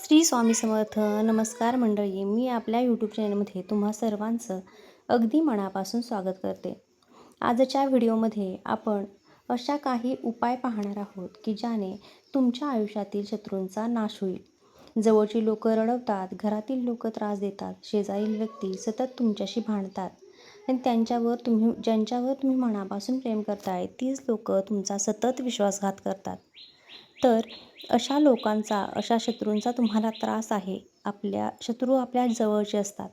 श्री स्वामी समर्थ. नमस्कार मंडळी, मी आपल्या यूट्यूब चॅनलमध्ये तुम्हा सर्वांचं अगदी मनापासून स्वागत करते. आजच्या व्हिडिओमध्ये आपण अशा काही उपाय पाहणार आहोत की ज्याने तुमच्या आयुष्यातील शत्रूंचा नाश होईल. जवळची लोक रडवतात, घरातील लोक त्रास देतात, शेजारील व्यक्ती सतत तुमच्याशी भांडतात आणि ज्यांच्यावर तुम्ही मनापासून प्रेम करताय तीच लोक तुमचा सतत विश्वासघात करतात. तर अशा शत्रूंचा तुम्हाला त्रास आहे. शत्रू आपल्या जवळचे असतात.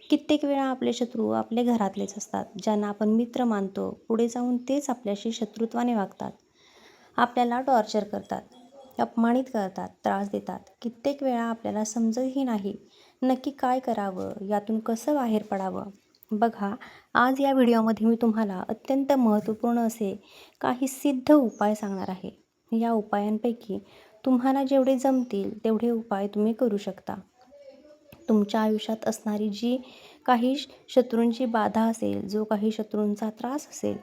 कित्येक वेळा आपले शत्रू आपले घरातलेच असतात, ज्यांना आपण मित्र मानतो. पुढे जाऊन तेच आपल्याशी शत्रुत्वाने वागतात, आपल्याला टॉर्चर करतात, अपमानित करतात, त्रास देतात. कित्येक वेळा आपल्याला समजतही नाही नक्की काय करावं, यातून कसं बाहेर पडावं. बघा, आज या व्हिडिओमध्ये मी तुम्हाला अत्यंत महत्त्वपूर्ण असे काही सिद्ध उपाय सांगणार आहे. या उपायांपैकी तुम्हाला जेवढे जमतील तेवढे उपाय तुम्ही करू शकता. तुमच्या आयुष्यात असणारी जी काही शत्रूंची बाधा असेल, जो काही शत्रूंचा त्रास असेल,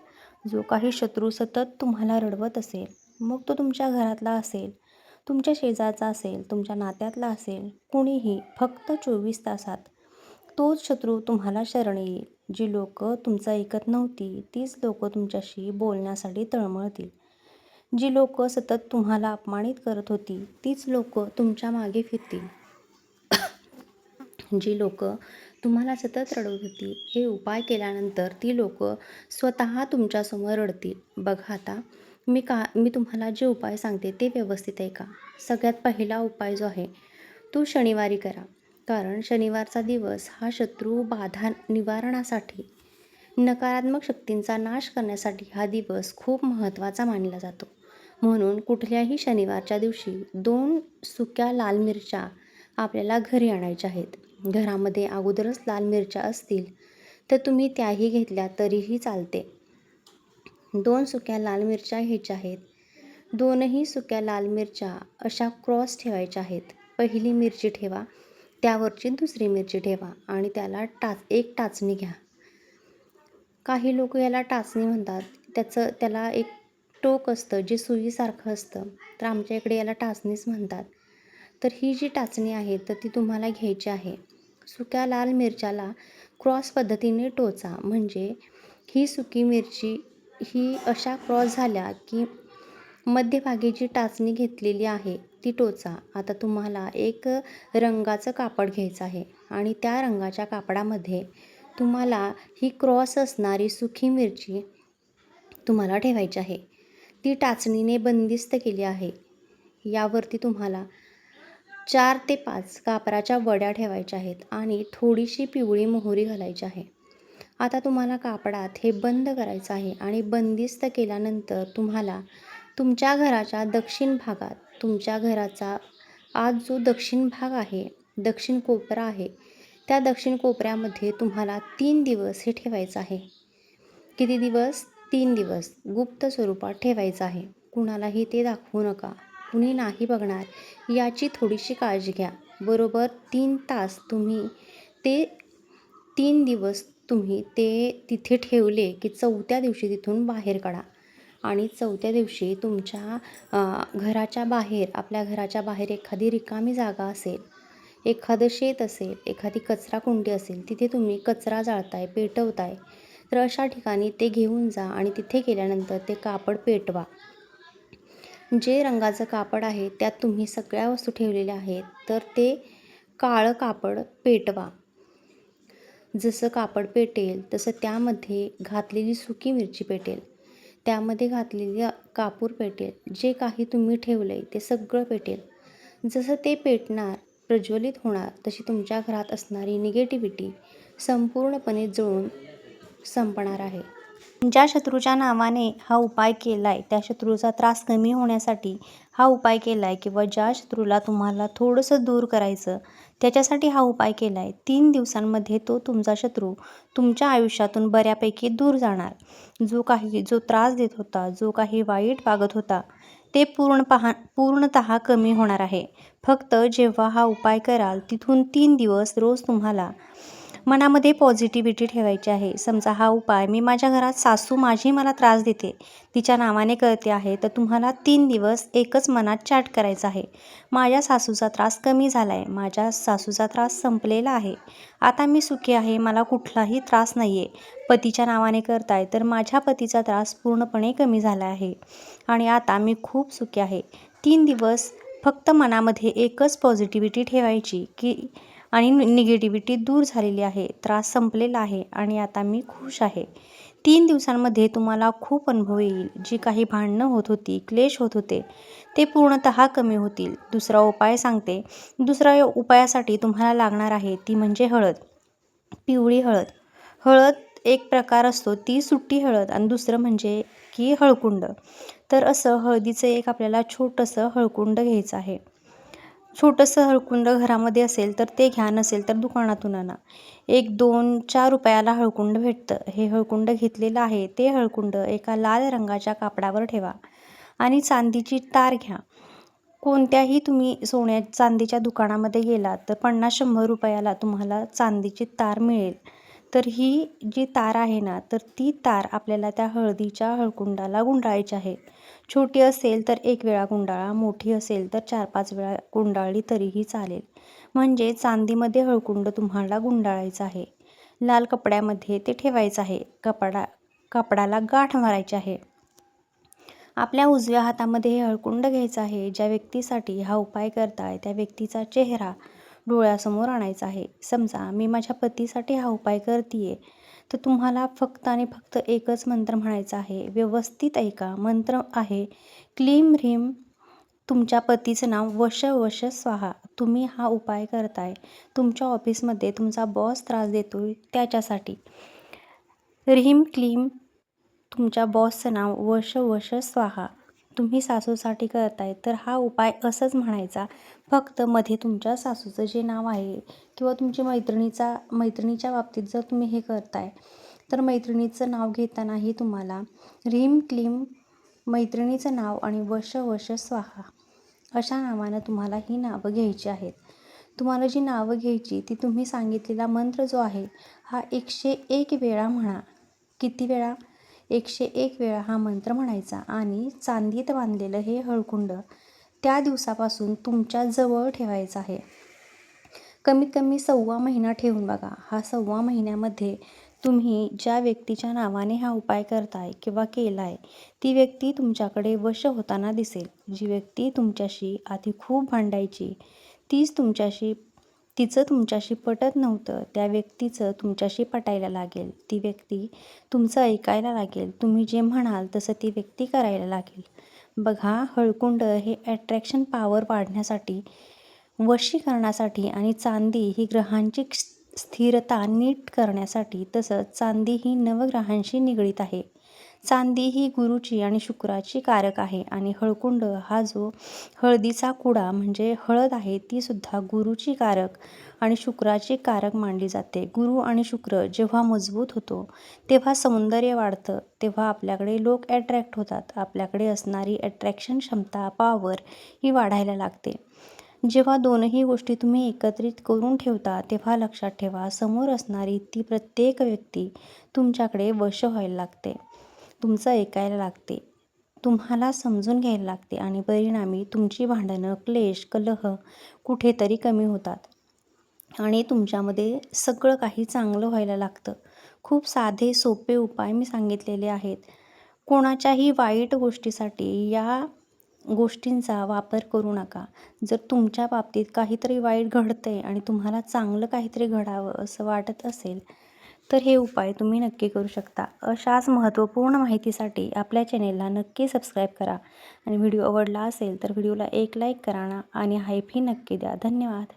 जो काही शत्रू सतत तुम्हाला रडवत असेल, मग तो तुमच्या घरातला असेल, तुमच्या शेजारचा असेल, तुमच्या नात्यातला असेल, कुणीही, फक्त 24 तासात तोच शत्रू तुम्हाला शरण येईल. जी लोक तुमचं ऐकत नव्हती तीच लोक तुमच्याशी बोलण्यासाठी तळमळतील. जी लोक सतत तुम्हाला अपमानित करत होती तीच लोक तुमच्या मागे फिरतील. जी लोक तुम्हाला सतत रडवत होती, हे उपाय केल्यानंतर ती लोक स्वतः तुमच्यासमोर रडतील. बघा, आता मी तुम्हाला जे उपाय सांगते ते व्यवस्थित ऐका. सगळ्यात पहिला उपाय जो आहे तो शनिवारी करा. कारण शनिवारचा दिवस हा शत्रू बाधा निवारणासाठी, नकारात्मक शक्तींचा नाश करण्यासाठी हा दिवस खूप महत्त्वाचा मानला जातो. म्हणून कुठल्याही शनिवारच्या दिवशी 2 सुक्या लाल मिरच्या आपल्याला घरी आणायच्या आहेत. घरामध्ये अगोदरच लाल मिरच्या असतील तर तुम्ही त्याही घेतल्या तरीही चालते. 2 सुक्या लाल मिरच्या घ्यायच्या आहेत. दोनही सुक्या लाल मिरच्या अशा क्रॉस ठेवायच्या आहेत. पहिली मिरची ठेवा, त्यावरची दुसरी मिरची ठेवा आणि त्याला एक टाचणी घ्या. काही लोक याला टाचणी म्हणतात. त्याला एक टोक असतं जे सुईसारखं असतं, तर आमच्या इकडे याला टाचणीच म्हणतात. तर ही जी टाचणी आहे तर ती तुम्हाला घ्यायची आहे. सुक्या लाल मिरच्याला क्रॉस पद्धतीने टोचा. म्हणजे ही सुकी मिरची ही अशा क्रॉस झाल्या की मध्यभागी जी टाचणी घेतलेली आहे ती टोचा. आता तुम्हाला एक रंगाचं कापड घ्यायचं आहे आणि त्या रंगाच्या कापडामध्ये तुम्हाला ही क्रॉस असणारी सुकी मिरची तुम्हाला ठेवायची आहे. ती टाचणीने बंदिस्त केली आहे. यावरती तुम्हाला 4 ते 5 कापराच्या वड्या ठेवायच्या आहेत आणि थोडीशी पिवळी मोहरी घालायची आहे. आता तुम्हाला कापडात हे बंद करायचं आहे आणि बंदिस्त केल्यानंतर तुम्हाला तुमच्या घराच्या दक्षिण भागात, तुमच्या घराचा आज जो दक्षिण भाग आहे, दक्षिण कोपरा आहे, त्या दक्षिण कोपऱ्यामध्ये तुम्हाला 3 दिवस हे ठेवायचं आहे. किती दिवस? 3 दिवस गुप्त स्वरूपात ठेवायचं आहे. कुणालाही ते दाखवू नका, कुणी नाही बघणार याची थोडीशी काळजी घ्या. बरोबर 3 तास तुम्ही ते 3 दिवस तुम्ही ते तिथे ठेवले की 4थ्या दिवशी तिथून बाहेर काढा आणि 4थ्या दिवशी तुमच्या घराच्या बाहेर, आपल्या घराच्या बाहेर एखादी रिकामी जागा असेल, एखादं शेत असेल, एखादी कचरा कुंडी असेल, तिथे तुम्ही कचरा जाळताय, पेटवताय, तर अशा ठिकाणी ते घेऊन जा आणि तिथे गेल्यानंतर ते कापड पेटवा. जे रंगाचं कापड आहे त्यात तुम्ही सगळ्या वस्तू ठेवलेल्या आहेत, तर ते काळं कापड पेटवा. जसं कापड पेटेल तसं त्यामध्ये घातलेली सुकी मिरची पेटेल, त्यामध्ये घातलेली कापूर पेटेल, जे काही तुम्ही ठेवलं आहे ते सगळं पेटेल. जसं ते पेटणार, प्रज्वलित होणार, तशी तुमच्या घरात असणारी निगेटिव्हिटी संपूर्णपणे जळून संपणार आहे. ज्या शत्रूच्या नावाने हा उपाय केला आहे, त्या शत्रूचा त्रास कमी होण्यासाठी हा उपाय केला आहे, किंवा ज्या शत्रूला तुम्हाला थोडंसं दूर करायचं त्याच्यासाठी हा उपाय केला आहे, 3 दिवसांमध्ये तो तुमचा शत्रू तुमच्या आयुष्यातून बऱ्यापैकी दूर जाणार. जो त्रास देत होता, जो काही वाईट वागत होता, ते पूर्णतः कमी होणार आहे. फक्त जेव्हा हा उपाय कराल तिथून 3 दिवस रोज तुम्हाला मनामध्ये पॉझिटिव्हिटी ठेवायची आहे. समजा हा उपाय मी माझ्या घरात सासू माझी मला त्रास देते, तिच्या नावाने करते आहे, तर तुम्हाला 3 दिवस एकच मनात चॅट करायचं आहे. माझ्या सासूचा त्रास कमी झाला आहे, माझ्या सासूचा त्रास संपलेला आहे, आता मी सुखी आहे, मला कुठलाही त्रास नाही आहे. पतीच्या नावाने करताय तर माझ्या पतीचा त्रास पूर्णपणे कमी झाला आहे आणि आता मी खूप सुखी आहे. 3 दिवस फक्त मनामध्ये एकच पॉझिटिव्हिटी ठेवायची की आणि निगेटिव्हिटी दूर झालेली आहे, त्रास संपलेला आहे आणि आता मी खुश आहे. 3 दिवसांमध्ये तुम्हाला खूप अनुभव येईल. जी काही भांडणं होत होती, क्लेश होत होते, ते पूर्णतः कमी होतील. दुसरा उपाय सांगते. दुसऱ्या उपायासाठी तुम्हाला लागणार आहे ती म्हणजे हळद, पिवळी हळद. हळद एक प्रकार असतो, ती सुट्टी हळद आणि दुसरं म्हणजे की हळकुंड. तर असं हळदीचं एक आपल्याला छोटंसं हळकुंड घ्यायचं आहे. छोटंसं हळकुंड घरामध्ये असेल तर ते घ्या, नसेल तर दुकानातून आणा. एक 2-4 रुपयाला हळकुंड भेटतं. हे हळकुंड घेतलेलं आहे ते हळकुंड एका लाल रंगाच्या कापडावर ठेवा आणि चांदीची तार घ्या. कोणत्याही तुम्ही चांदीच्या दुकानामध्ये गेलात तर 50-100 रुपयाला तुम्हाला चांदीची तार मिळेल. तर ही जी तार आहे ना, तर ती तार आपल्याला त्या हळदीच्या हळकुंडाला गुंडाळायची आहे. छोटी असेल तर 1 वेळा गुंडाळा, मोठी असेल तर 4-5 वेळा गुंडाळली तरीही चालेल. म्हणजे चांदीमध्ये हळकुंड तुम्हाला गुंडाळायचं आहे. लाल कपड्यामध्ये ते ठेवायचं आहे. कापडाला गाठ मारायची आहे. आपल्या उजव्या हातामध्ये हे हळकुंड घ्यायचं आहे. ज्या व्यक्तीसाठी हा उपाय करताय त्या व्यक्तीचा चेहरा डोळ्यासमोर आणायचा आहे. समजा मी माझ्या पतीसाठी हा उपाय करतीये, तर तुम्हाला फक्त आणि फक्त एकच मंत्र म्हणायचा आहे. व्यवस्थित ऐका. मंत्र आहे क्लीम ह्रीम. तुमच्या पतीचं नाव वश वश स्वाहा. तुम्ही हा उपाय करताय तुमच्या ऑफिसमध्ये तुमचा बॉस त्रास देतोय त्याच्यासाठी. ह्रीम क्लीम. तुमच्या बॉसचं नाव वश वश स्वाहा. तुम्ही सासूसाठी करताय तर हा उपाय असंच म्हणायचा. फक्त मध्ये तुमच्या सासूचं जे नाव आहे किंवा तुमच्या मैत्रिणीच्या बाबतीत जर तुम्ही हे करताय तर मैत्रिणीचं नाव घेतानाही तुम्हाला ह्रीम क्लीम, मैत्रिणीचं नाव आणि वश वश स्वाहा अशा नावानं तुम्हाला ही नावं घ्यायची आहेत. तुम्हाला जी नावं घ्यायची ती तुम्ही सांगितलेला मंत्र जो आहे हा 101 वेळा म्हणा. किती वेळा? 101 वेळा हा मंत्र म्हणायचा आणि चांदीत बांधलेलं हे हळकुंड त्या दिवसापासून तुमच्या जवळ ठेवायचं आहे. कमीत कमी 1.25 महिना ठेवून बघा. हा 1.25 महिन्यामध्ये तुम्ही ज्या व्यक्तीच्या नावाने हा उपाय करताय किंवा केलाय ती व्यक्ती तुमच्याकडे वश होताना दिसेल. जी व्यक्ती तुमच्याशी आधी खूप भांडायची तिचं तुमच्याशी पटत नव्हतं, त्या व्यक्तीचं तुमच्याशी पटायला लागेल. ती व्यक्ती तुमचं ऐकायला लागेल. तुम्ही जे म्हणाल तसं ती व्यक्ती करायला लागेल. बघा, हळकुंड हे अट्रॅक्शन पॉवर वाढण्यासाठी, वशीकरणासाठी आणि चांदी ही ग्रहांची स्थिरता नीट करण्यासाठी, तसंच चांदी ही नवग्रहांशी निगडीत आहे. चांदी ही गुरुची आणि शुक्राची कारक आहे आणि हळकुंड हा जो हळदीचा कुडा म्हणजे हळद आहे ती सुद्धा गुरुची कारक आणि शुक्राची कारक मानली जाते. गुरु आणि शुक्र जेव्हा मजबूत होतो तेव्हा सौंदर्य वाढतं, तेव्हा आपल्याकडे लोक अट्रॅक्ट होतात. आपल्याकडे असणारी अट्रॅक्शन क्षमता, पॉवर ही वाढायला लागते. जेव्हा दोनही गोष्टी तुम्ही एकत्रित करून ठेवता तेव्हा लक्षात ठेवा, समोर असणारी ती प्रत्येक व्यक्ती तुमच्याकडे वश व्हायला लागते, तुमचं ऐकायला लागते, तुम्हाला समजून घ्यायला लागते आणि परिणामी तुमची भांडणं, क्लेश, कलह कुठेतरी कमी होतात आणि तुमच्यामध्ये सगळं काही चांगलं व्हायला लागतं. खूप साधे सोपे उपाय मी सांगितलेले आहेत. कोणाच्याही वाईट गोष्टीसाठी या गोष्टींचा वापर करू नका. जर तुमच्या बाबतीत काहीतरी वाईट घडतंय आणि तुम्हाला चांगलं काहीतरी घडावं असं वाटत असेल तर हे उपाय तुम्ही नक्की करू शकता. अशाच महत्त्वपूर्ण माहितीसाठी आपल्या चॅनेलला नक्की सबस्क्राईब करा आणि व्हिडिओ आवडला असेल तर व्हिडिओला एक लाईक करा आणि हाईपही नक्की द्या. धन्यवाद.